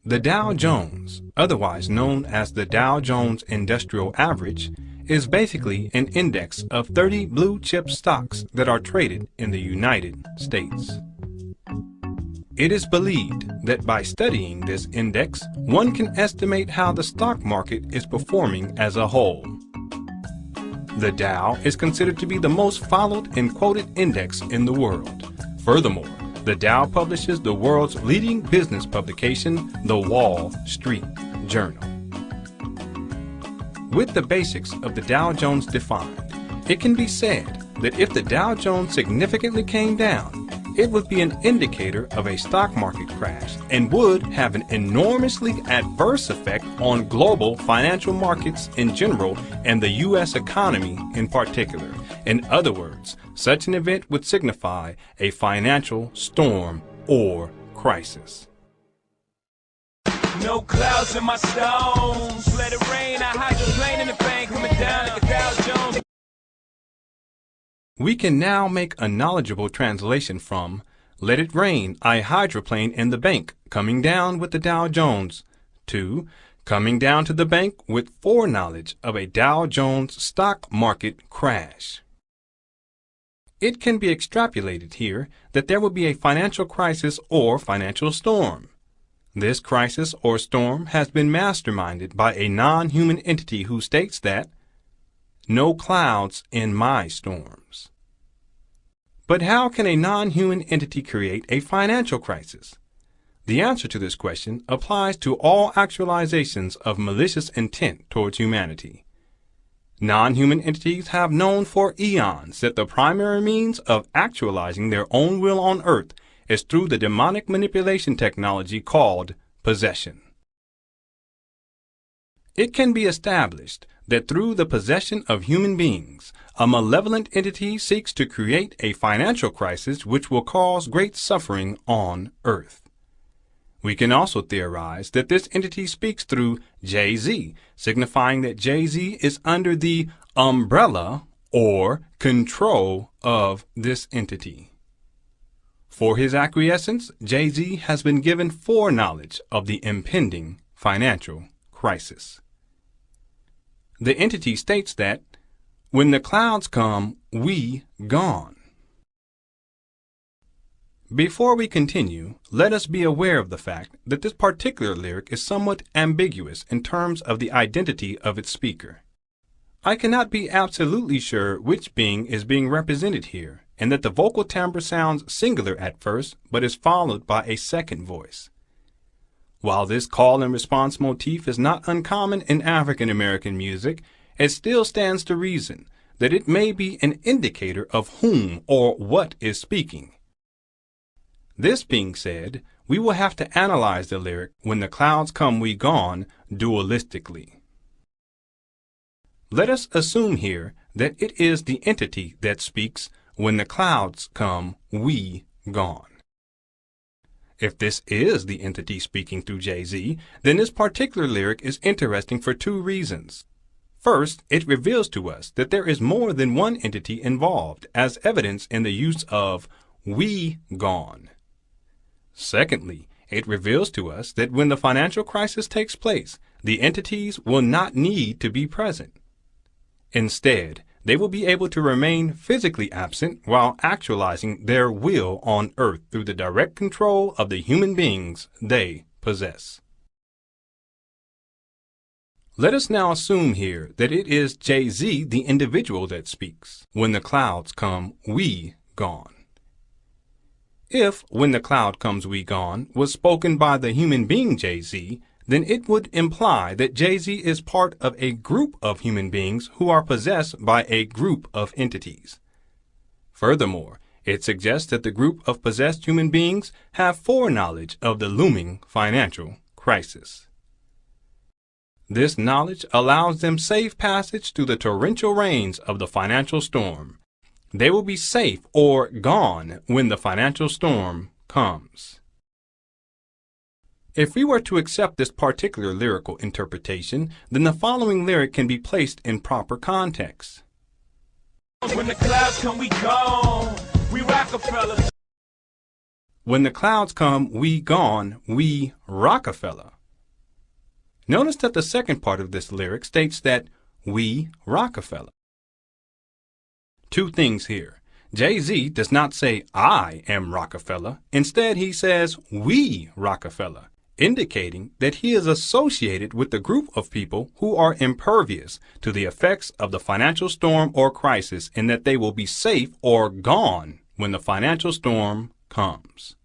The Dow Jones, otherwise known as the Dow Jones Industrial Average, is basically an index of 30 blue chip stocks that are traded in the United States. It is believed that by studying this index, one can estimate how the stock market is performing as a whole. The Dow is considered to be the most followed and quoted index in the world. Furthermore, the Dow publishes the world's leading business publication, The Wall Street Journal. With the basics of the Dow Jones defined, it can be said that if the Dow Jones significantly came down, it would be an indicator of a stock market crash and would have an enormously adverse effect on global financial markets in general and the U.S. economy in particular. In other words, such an event would signify a financial storm or crisis. No clouds in my stones. Let it rain. I hydroplane in the bank coming down like a Dow Jones. We can now make a knowledgeable translation from "Let it rain, I hydroplane in the bank, coming down with the Dow Jones" to "coming down to the bank with foreknowledge of a Dow Jones stock market crash." It can be extrapolated here that there will be a financial crisis or financial storm. This crisis or storm has been masterminded by a non-human entity who states that "no clouds in my storms." But how can a non-human entity create a financial crisis? The answer to this question applies to all actualizations of malicious intent towards humanity. Non-human entities have known for eons that the primary means of actualizing their own will on earth is through the demonic manipulation technology called possession. It can be established that through the possession of human beings, a malevolent entity seeks to create a financial crisis which will cause great suffering on earth. We can also theorize that this entity speaks through Jay-Z, signifying that Jay-Z is under the umbrella or control of this entity. For his acquiescence, Jay-Z has been given foreknowledge of the impending financial crisis. The entity states that "when the clouds come, we gone." Before we continue, let us be aware of the fact that this particular lyric is somewhat ambiguous in terms of the identity of its speaker. I cannot be absolutely sure which being is being represented here, and that the vocal timbre sounds singular at first, but is followed by a second voice. While this call and response motif is not uncommon in African American music, it still stands to reason that it may be an indicator of whom or what is speaking. This being said, we will have to analyze the lyric "when the clouds come we gone" dualistically. Let us assume here that it is the entity that speaks "when the clouds come we gone." If this is the entity speaking through Jay-Z, then this particular lyric is interesting for two reasons. First, it reveals to us that there is more than one entity involved, as evidenced in the use of "we gone." Secondly, it reveals to us that when the financial crisis takes place, the entities will not need to be present. Instead, they will be able to remain physically absent while actualizing their will on earth through the direct control of the human beings they possess. Let us now assume here that it is Jay-Z, the individual, that speaks "when the clouds come we gone." If "when the cloud comes we gone" was spoken by the human being Jay-Z, then it would imply that Jay-Z is part of a group of human beings who are possessed by a group of entities. Furthermore, it suggests that the group of possessed human beings have foreknowledge of the looming financial crisis. This knowledge allows them safe passage through the torrential rains of the financial storm. They will be safe or gone when the financial storm comes. If we were to accept this particular lyrical interpretation, then the following lyric can be placed in proper context. When the clouds come, we gone. We Rockefeller. When the clouds come, we gone, we Rockefeller. Notice that the second part of this lyric states that we Rockefeller. Two things here. Jay-Z does not say, I am Rockefeller. Instead, he says, we Rockefeller, indicating that he is associated with the group of people who are impervious to the effects of the financial storm or crisis, and that they will be safe or gone when the financial storm comes.